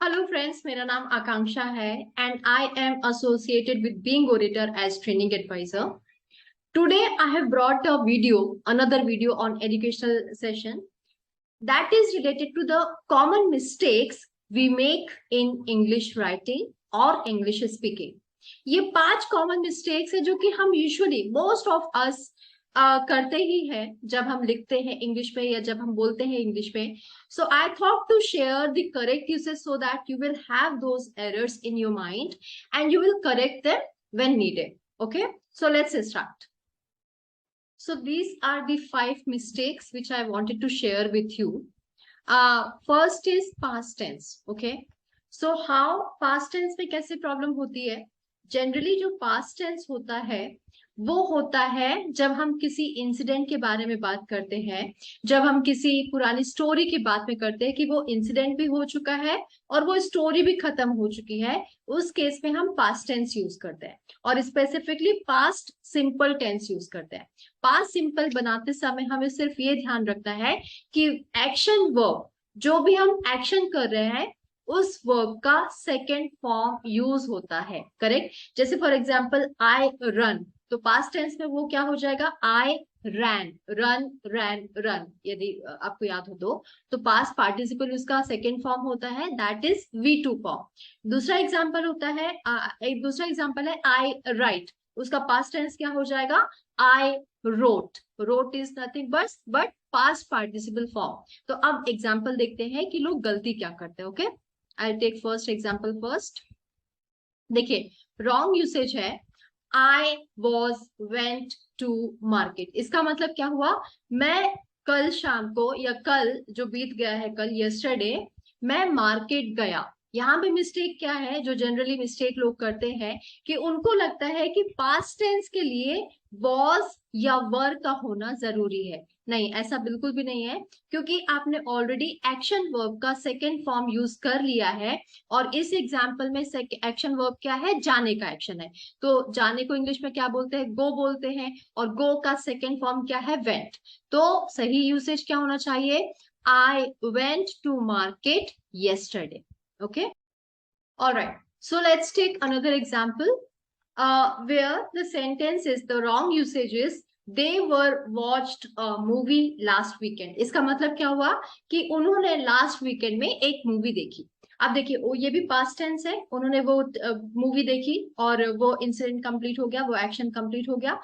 Hello friends, मेरा नाम आकांक्षा है and I am associated with being orator as training advisor. Today I have brought a video, another video on educational session that is related to the common mistakes we make in English writing or English speaking. ये 5 common mistakes है जो कि हम usually most of us करते ही हैं जब हम लिखते हैं इंग्लिश में या जब हम बोलते हैं इंग्लिश में. So I thought to share the correct usage so that you will have those errors in your mind and you will correct them when needed. Okay, so let's start. So these are the 5 mistakes which I wanted to share with you. First is past tense. Okay. So how past tense में कैसे problem होती है? Generally जो past tense होता है वो होता है जब हम किसी इंसिडेंट के बारे में बात करते हैं, जब हम किसी पुरानी स्टोरी की बात में करते हैं कि वो इंसिडेंट भी हो चुका है और वो स्टोरी भी खत्म हो चुकी है, उस केस में हम पास्ट टेंस यूज करते हैं और specifically past simple tense use करते हैं. पास्ट सिंपल बनाते समय हमें सिर्फ ये ध्यान रखना है कि एक्शन वर्ब जो भी हम एक्शन कर रहे हैं उस वर्ब का सेकेंड फॉर्म यूज होता है. करेक्ट. जैसे फॉर एग्जाम्पल आई रन, तो पास्ट टेंस में वो क्या हो जाएगा? आई रैन, रन रैन रन. यदि आपको याद हो तो पास्ट पार्टिसिपल उसका सेकेंड फॉर्म होता है, दैट इज V2 फॉर्म. दूसरा एग्जाम्पल होता है एक दूसरा एग्जाम्पल है आई राइट, उसका पास्ट टेंस क्या हो जाएगा? I wrote. Road is nothing but past participle form. तो अब एग्जाम्पल देखते हैं कि लोग गलती क्या करते हैं. Okay, I take first example first. देखिए, रॉन्ग यूसेज है I was went to market. इसका मतलब क्या हुआ? मैं कल शाम को या कल जो बीत गया है, कल यस्टरडे मैं मार्केट गया. यहाँ पे मिस्टेक क्या है जो जनरली मिस्टेक लोग करते हैं कि उनको लगता है कि पास्ट टेंस के लिए वॉज या वर का होना जरूरी है. नहीं, ऐसा बिल्कुल भी नहीं है, क्योंकि आपने ऑलरेडी एक्शन वर्ब का सेकेंड फॉर्म यूज कर लिया है और इस एग्जाम्पल में एक्शन वर्ब क्या है? जाने का एक्शन है. तो जाने को इंग्लिश में क्या बोलते हैं? गो बोलते हैं. और गो का सेकेंड फॉर्म क्या है? वेंट. तो सही यूसेज क्या होना चाहिए? I went to market yesterday. Okay, alright. So let's take another example where the sentence is the wrong usage is they were watched a movie last weekend. इसका मतलब क्या हुआ कि उन्होंने लास्ट वीकेंड में एक मूवी देखी. अब देखिए, वो ये भी पास्ट टेंस है, उन्होंने वो मूवी देखी और वो इंसिडेंट कंप्लीट हो गया, वो एक्शन कंप्लीट हो गया.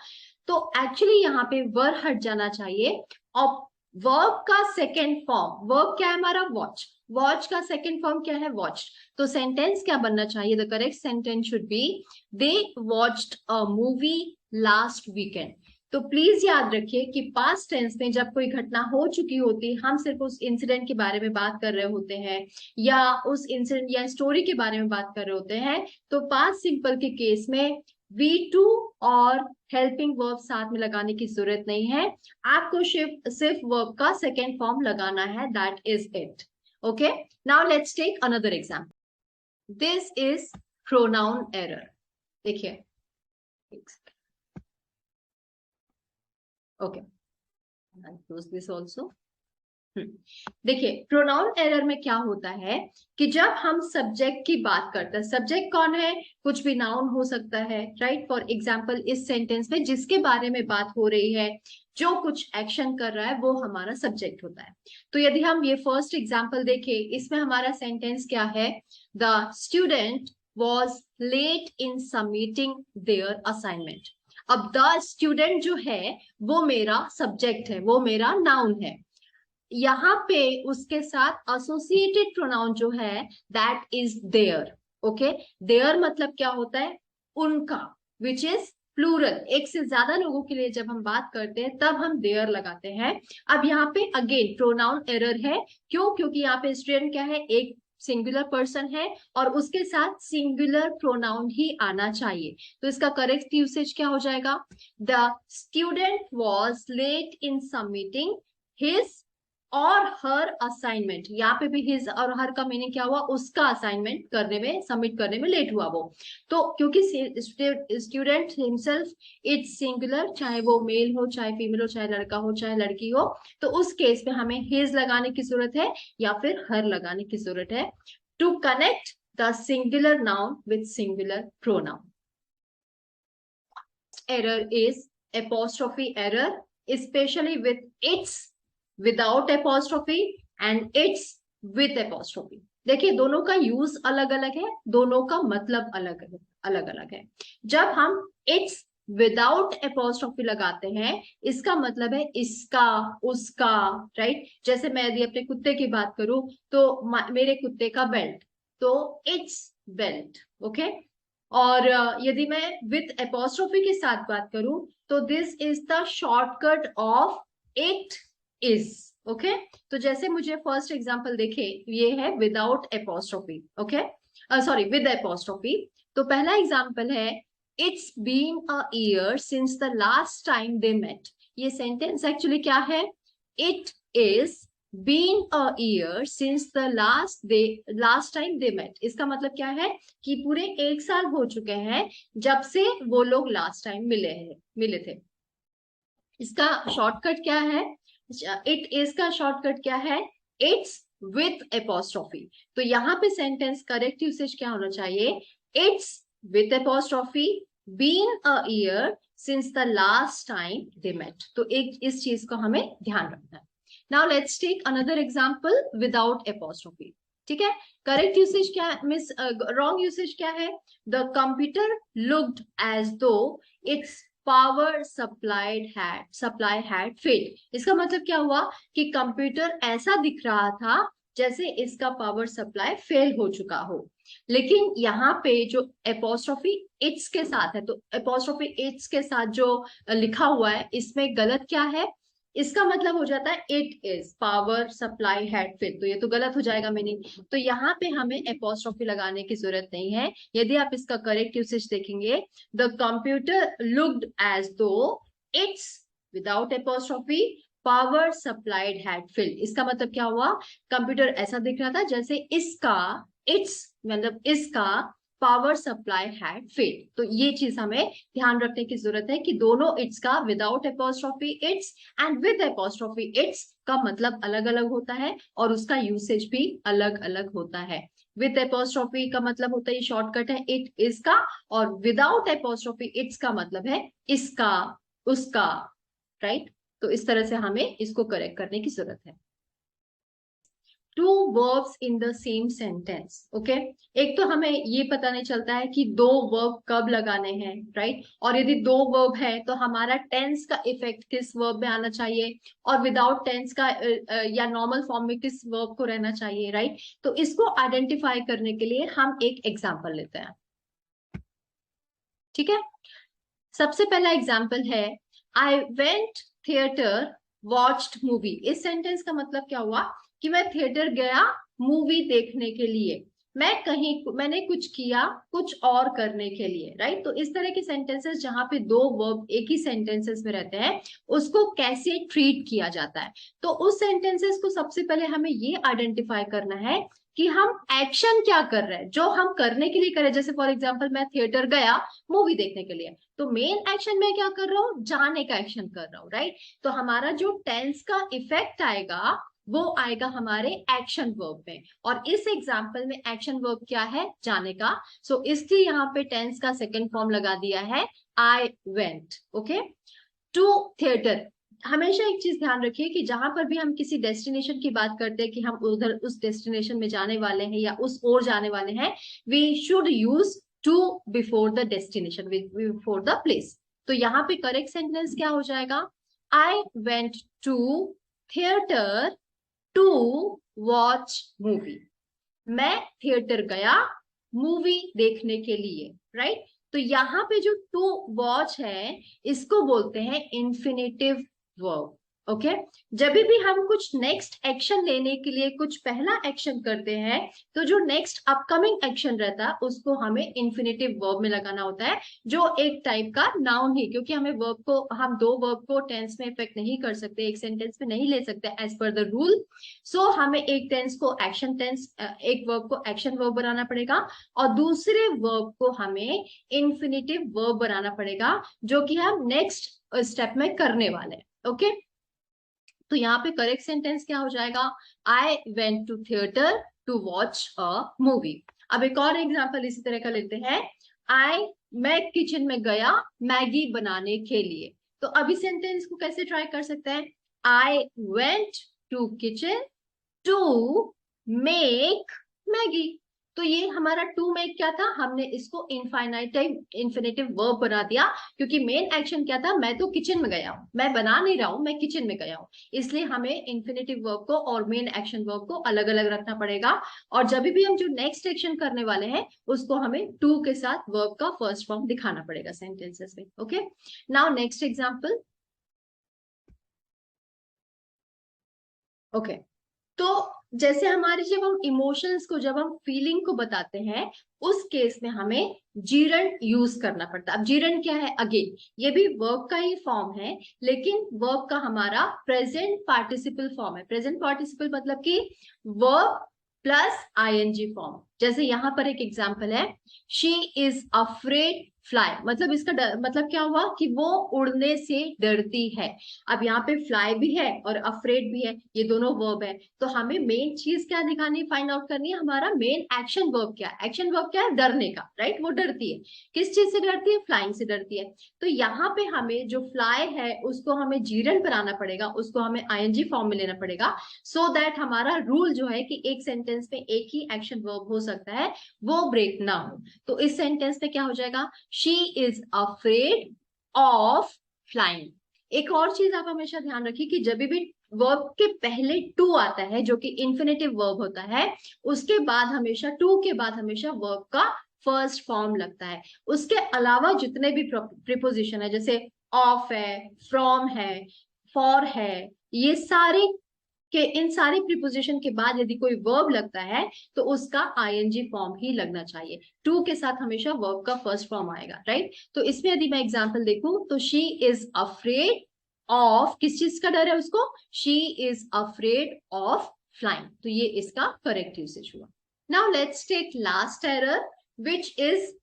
तो एक्चुअली यहाँ पे वर्ब हट जाना चाहिए और वर्ब का सेकेंड फॉर्म, वर्ब क्या है हमारा? वॉच. वॉच का सेकेंड फॉर्म क्या है? वॉच. तो सेंटेंस क्या बनना चाहिए? The correct sentence should be they watched a movie last weekend. तो प्लीज याद रखिए कि पास्ट टेंस में जब कोई घटना हो चुकी होती, हम सिर्फ उस इंसिडेंट के बारे में बात कर रहे होते हैं या उस इंसिडेंट या स्टोरी के बारे में बात कर रहे होते हैं, तो पास्ट सिंपल के केस में V2 और हेल्पिंग वर्ब साथ में लगाने की जरूरत नहीं है. आपको सिर्फ वर्ब का सेकेंड फॉर्म लगाना है, that is it. Okay, now let's take another example. This is pronoun error. देखिए, ओके, क्लोज दिस ऑल्सो. देखिए, प्रोनाउन एरर में क्या होता है कि जब हम सब्जेक्ट की बात करते हैं, सब्जेक्ट कौन है? कुछ भी नाउन हो सकता है, राइट. फॉर एग्जाम्पल इस सेंटेंस में जिसके बारे में बात हो रही है, जो कुछ एक्शन कर रहा है, वो हमारा सब्जेक्ट होता है. तो यदि हम ये फर्स्ट एग्जाम्पल देखें, इसमें हमारा सेंटेंस क्या है? The student was late in submitting their assignment. अब द स्टूडेंट जो है वो मेरा सब्जेक्ट है, वो मेरा नाउन है. यहाँ पे उसके साथ एसोसिएटेड प्रोनाउन जो है that is their. Okay, their मतलब क्या होता है? उनका, विच इज प्लूरल. एक से ज्यादा लोगों के लिए जब हम बात करते हैं तब हम देयर लगाते हैं. अब यहाँ पे अगेन प्रोनाउन एरर है. क्यों? क्योंकि यहाँ पे स्टूडेंट क्या है? एक सिंगुलर पर्सन है और उसके साथ सिंगुलर प्रोनाउन ही आना चाहिए. तो इसका करेक्ट यूसेज क्या हो जाएगा? The student was late in submitting his or her assignment. यहाँ पे भी हिज और हर का मीनिंग क्या हुआ? उसका असाइनमेंट करने में, सबमिट करने में लेट हुआ वो. तो क्योंकि स्टूडेंट हिमसेल्फ इट्स सिंगुलर, चाहे वो मेल हो, चाहे फीमेल हो, चाहे लड़का हो, चाहे लड़की हो, तो उस केस में हमें हिज लगाने की जरूरत है या फिर हर लगाने की जरूरत है. to connect the singular noun with singular pronoun. Error is apostrophe error, especially with its without apostrophe and its with apostrophe. देखिए दोनों का यूज अलग अलग है, दोनों का मतलब अलग अलग है। जब हम इट्स विदाउट एपोस्ट्रोफी लगाते हैं, इसका मतलब है इसका, उसका, राइट। जैसे मैं यदि अपने कुत्ते की बात करूं तो मेरे कुत्ते का बेल्ट, तो इट्स बेल्ट, ओके। और यदि मैं विथ एपोस्ट्रोफी के साथ बात करूं तो this is the shortcut of it is, okay. तो जैसे मुझे फर्स्ट एग्जांपल देखे, ये है without apostrophe, okay, sorry with apostrophe. तो पहला एग्जांपल है it's been a year since the last time they met. ये सेंटेंस एक्चुअली क्या है, it is been a year since the last time they met. इसका मतलब क्या है कि पूरे 1 साल हो चुके हैं जब से वो लोग लास्ट टाइम मिले थे। इसका शॉर्टकट क्या है, इट इज का शॉर्टकट क्या है, इट्स विथ एपोस्ट्रोफी। तो यहाँ पे सेंटेंस करेक्ट यूसेज क्या होना चाहिए, it's with apostrophe been a year since the last time they met. तो एक इस चीज को हमें ध्यान रखना है। Now let's take another example without apostrophe, ठीक है। करेक्ट यूसेज क्या मिस रॉन्ग यूसेज क्या है, the computer looked as though its power supply had failed. इसका मतलब क्या हुआ कि कंप्यूटर ऐसा दिख रहा था जैसे इसका पावर सप्लाई फेल हो चुका हो। लेकिन यहाँ पे जो एपोस्ट्रोफी इट्स के साथ है, तो एपोस्ट्रोफी इट्स के साथ जो लिखा हुआ है इसमें गलत क्या है, इसका मतलब हो जाता है it is power supply had failed, तो ये तो गलत हो जाएगा मीनिंग। तो यहाँ पे हमें एपोस्ट्रोफी लगाने की जरूरत नहीं है। यदि आप इसका करेक्ट यूसेज देखेंगे, the computer looked as though it's without apostrophe power supplied had failed. इसका मतलब क्या हुआ, कंप्यूटर ऐसा दिख रहा था जैसे इसका, इट्स मतलब इसका पावर सप्लाई हैड फेल्ड। तो ये चीज हमें ध्यान रखने की जरूरत है कि दोनों इट्स का without apostrophe it's and with apostrophe it's का मतलब अलग अलग होता है और उसका यूसेज भी अलग अलग होता है। विद एपोस्ट्रोफी का मतलब होता है, शॉर्टकट है इट इज का, और विदाउट एपोस्ट्रोफी इट्स का मतलब है इसका, उसका, राइट। तो इस तरह से हमें इसको करेक्ट करने की जरूरत है। To verbs in the same sentence, okay. एक तो हमें ये पता नहीं चलता है कि दो वर्ब कब लगाने हैं, राइट। और यदि दो वर्ब है तो हमारा टेंस का इफेक्ट किस वर्ब में आना चाहिए, और विदाउट टेंस का या नॉर्मल फॉर्म में किस वर्ब को रहना चाहिए, राइट। तो इसको आइडेंटिफाई करने के लिए हम एक एग्जाम्पल लेते हैं, ठीक है। सबसे पहला एग्जाम्पल है I went theatre watched movie. इस सेंटेंस का मतलब क्या हुआ कि मैं थिएटर गया मूवी देखने के लिए, मैंने कुछ किया कुछ और करने के लिए, राइट। तो इस तरह के सेंटेंसेस जहां पे दो वर्ब एक ही सेंटेंसेस में रहते हैं उसको कैसे ट्रीट किया जाता है। तो उस सेंटेंसेस को सबसे पहले हमें ये आइडेंटिफाई करना है कि हम एक्शन क्या कर रहे हैं, जो हम करने के लिए करें। जैसे फॉर एग्जाम्पल मैं थिएटर गया मूवी देखने के लिए, तो मेन एक्शन में क्या कर रहा हूँ, जाने का एक्शन कर रहा हूँ, राइट। तो हमारा जो टेंस का इफेक्ट आएगा वो आएगा हमारे एक्शन वर्ब में, और इस एग्जाम्पल में एक्शन वर्ब क्या है, जाने का। सो इसलिए यहाँ पे टेंस का सेकेंड फॉर्म लगा दिया है I went, okay, to theatre. हमेशा एक चीज ध्यान रखिए कि जहां पर भी हम किसी डेस्टिनेशन की बात करते हैं कि हम उधर उस डेस्टिनेशन में जाने वाले हैं या उस ओर जाने वाले हैं, we should use to before the destination, before the place. तो यहाँ पे करेक्ट सेंटेंस क्या हो जाएगा, I went to theatre to watch movie. मैं थिएटर गया मूवी देखने के लिए, राइट। तो यहाँ पे जो टू वॉच है इसको बोलते हैं इंफिनिटिव वर्ब, ओके। जब भी हम कुछ नेक्स्ट एक्शन लेने के लिए कुछ पहला एक्शन करते हैं तो जो नेक्स्ट अपकमिंग एक्शन रहता है उसको हमें इंफिनिटिव वर्ब में लगाना होता है, जो एक टाइप का नाउन ही, क्योंकि हमें वर्ब को, हम दो वर्ब को टेंस में इफेक्ट नहीं कर सकते, एक सेंटेंस में नहीं ले सकते एज पर द रूल। सो हमें एक टेंस को एक्शन टेंस, एक वर्ब को एक्शन वर्ब बनाना पड़ेगा और दूसरे वर्ब को हमें इंफिनिटिव वर्ब बनाना पड़ेगा, जो कि हम नेक्स्ट स्टेप में करने वाले हैं, ओके। तो यहाँ पे करेक्ट सेंटेंस क्या हो जाएगा? I went to theatre to watch a movie. अब एक और एग्जाम्पल इसी तरह का लेते हैं। मैं किचन में गया मैगी बनाने के लिए। तो अभी सेंटेंस को कैसे ट्राई कर सकते हैं? I went to kitchen to make Maggi. तो ये हमारा टू मेक क्या था? हमने इसको इन्फिनेटिव वर्ब बना दिया, क्योंकि मेन एक्शन क्या था? मैं तो किचन में गया हूं, मैं बना नहीं रहा हूं, मैं किचन में गया हूं। इसलिए हमें इन्फिनेटिव वर्ब को और मेन एक्शन वर्ब को अलग अलग रखना पड़ेगा। और जब भी हम जो नेक्स्ट एक्शन करने वाले हैं उसको हमें टू के साथ वर्ब का फर्स्ट फॉर्म दिखाना पड़ेगा सेंटेंसेस में। Okay, now next example. Okay, तो जैसे हमारे जब हम इमोशंस को, जब हम फीलिंग को बताते हैं, उस केस में हमें जीरन यूज करना पड़ता है। अब जीरन क्या है? अगेन ये भी वर्ब का ही फॉर्म है, लेकिन वर्ब का हमारा प्रेजेंट पार्टिसिपल फॉर्म है। प्रेजेंट पार्टिसिपल मतलब कि वर्ब प्लस आईएनजी फॉर्म। जैसे यहाँ पर एक एग्जाम्पल है, शी इज अफ्रेड फ्लाई। मतलब इसका मतलब क्या हुआ? कि वो उड़ने से डरती है। अब यहाँ पे फ्लाई भी है और अफ्रेड भी है, ये दोनों वर्ब है। तो हमें मेन चीज क्या दिखानी, फाइंड आउट करनी है? हमारा मेन एक्शन वर्ब क्या है? एक्शन वर्ब क्या है? डरने का, राइट? वो डरती है। किस चीज से डरती है? फ्लाइंग से डरती है। तो यहाँ पे हमें जो फ्लाई है उसको हमें जीरन बनाना पड़ेगा, उसको हमें आईएनजी फॉर्म में लेना पड़ेगा, सो दैट हमारा रूल जो है कि एक सेंटेंस में एक ही एक्शन वर्ब हो सकता है, वो ब्रेक ना हो। तो इस सेंटेंस में क्या हो जाएगा? She is afraid of flying. एक और चीज आप हमेशा ध्यान रखिए कि जब भी वर्ब के पहले टू आता है, जो कि इन्फिनेटिव वर्ब होता है, उसके बाद हमेशा, टू के बाद हमेशा वर्ब का फर्स्ट फॉर्म लगता है। उसके अलावा जितने भी प्रीपोजिशन है, जैसे ऑफ है, फ्रॉम है, फॉर है, ये सारे के, इन सारी प्रीपोजिशन के बाद यदि कोई वर्ब लगता है तो उसका आईएनजी फॉर्म ही लगना चाहिए। टू के साथ हमेशा वर्ब का फर्स्ट फॉर्म आएगा, राइट? तो इसमें यदि मैं एग्जांपल देखूं तो शी इज अफ्रेड ऑफ, किस चीज का डर है उसको? She is afraid of flying. तो ये इसका करेक्ट यूसेज हुआ। Now let's take last error, which is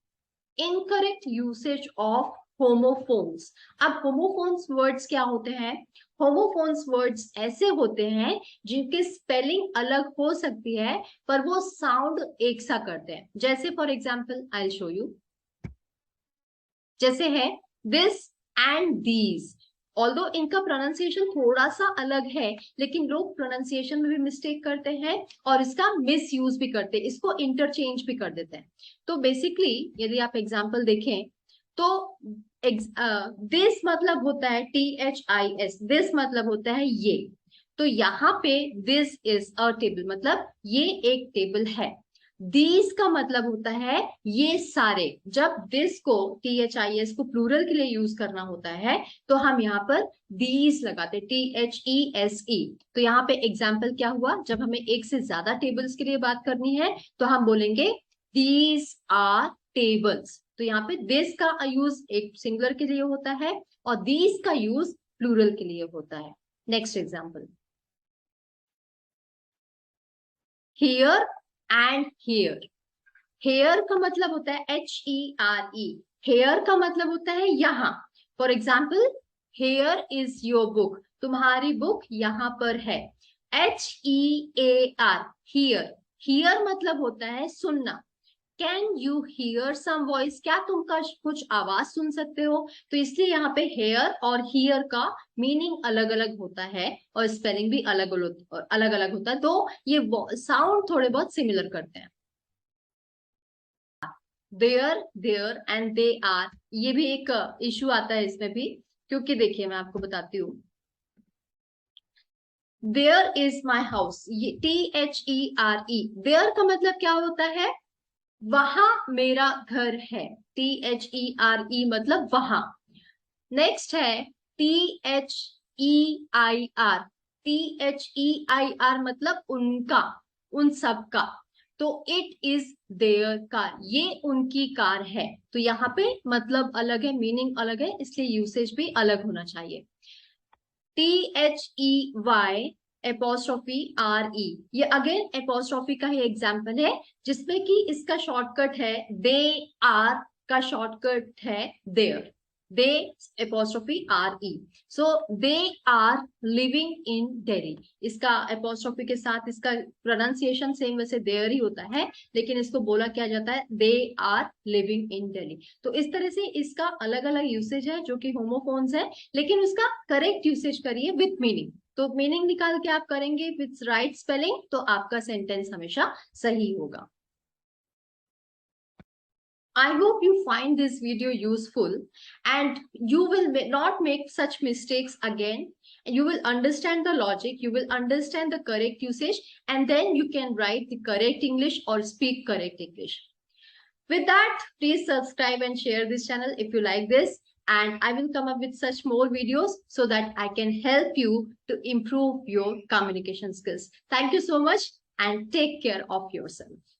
incorrect usage of homophones. अब होमोफोन्स वर्ड्स क्या होते हैं? होमोफोन्स वर्ड्स ऐसे होते हैं जिनके स्पेलिंग अलग हो सकती है पर वो साउंड एक सा करते हैं। जैसे for example I show you, जैसे है दिस एंड दीज। ऑल्दो इनका प्रोनाउंसिएशन थोड़ा सा अलग है, लेकिन लोग प्रोनाउंसिएशन में भी मिस्टेक करते हैं और इसका मिस यूज भी करते हैं, इसको इंटरचेंज भी कर देते हैं। तो बेसिकली यदि आप एग्जाम्पल देखें तो दिस मतलब होता है THIS, दिस मतलब होता है ये। तो यहाँ पे दिस इज अ टेबल, मतलब ये एक टेबल है। दीज का मतलब होता है ये सारे। जब दिस को, THIS को प्लूरल के लिए यूज करना होता है तो हम यहाँ पर दीज लगाते, THESE। तो यहाँ पे एग्जाम्पल क्या हुआ? जब हमें एक से ज्यादा टेबल्स के लिए बात करनी है तो हम बोलेंगे दीज आर टेबल्स। तो यहाँ पे दिस का यूज एक सिंगुलर के लिए होता है और दीज का यूज प्लूरल के लिए होता है। Next example, here and hear. Here का मतलब होता है HERE। हेयर का मतलब होता है यहाँ। For example, here is your book, तुम्हारी बुक यहाँ पर है। HEAR, here. हियर मतलब होता है सुनना। Can you hear some voice, क्या तुम कुछ आवाज सुन सकते हो? तो इसलिए यहाँ पे हेयर और हियर का मीनिंग अलग अलग होता है और स्पेलिंग भी अलग अलग होता है। तो ये साउंड थोड़े बहुत सिमिलर करते हैं। देयर एंड दे आर, ये भी एक इश्यू आता है इसमें भी, क्योंकि देखिए मैं आपको बताती हूँ। देयर इज माई हाउस, ये THERE, देयर का मतलब क्या होता है? वहां मेरा घर है। THERE मतलब वहां। नेक्स्ट है THEIR, THEIR मतलब उनका, उन सब का। तो इट इज देयर कार, ये उनकी कार है। तो यहाँ पे मतलब अलग है, मीनिंग अलग है, इसलिए यूसेज भी अलग होना चाहिए। THEY एपोस्ट्रोफी RE, ये अगेन एपोस्ट्रोफी का ही एग्जाम्पल है, जिसमें कि इसका शॉर्टकट है दे आर, का शॉर्टकट है there. They apostrophe RE. So they are living in Delhi. इसका apostrophe के साथ इसका pronunciation same वैसे there ही होता है, लेकिन इसको बोला क्या जाता है, they are living in Delhi. तो इस तरह से इसका अलग अलग यूसेज है जो कि होमोफोन्स है, लेकिन उसका करेक्ट यूसेज करिए विथ मीनिंग. तो मीनिंग निकाल के आप करेंगे विथ राइट स्पेलिंग तो आपका सेंटेंस हमेशा सही होगा. I hope you find this video useful and you will not make such mistakes again. You will understand the logic, you will understand the correct usage, and then you can write the correct English or speak correct English. With that, please subscribe and share this channel if you like this, and I will come up with such more videos so that I can help you to improve your communication skills. Thank you so much and take care of yourself.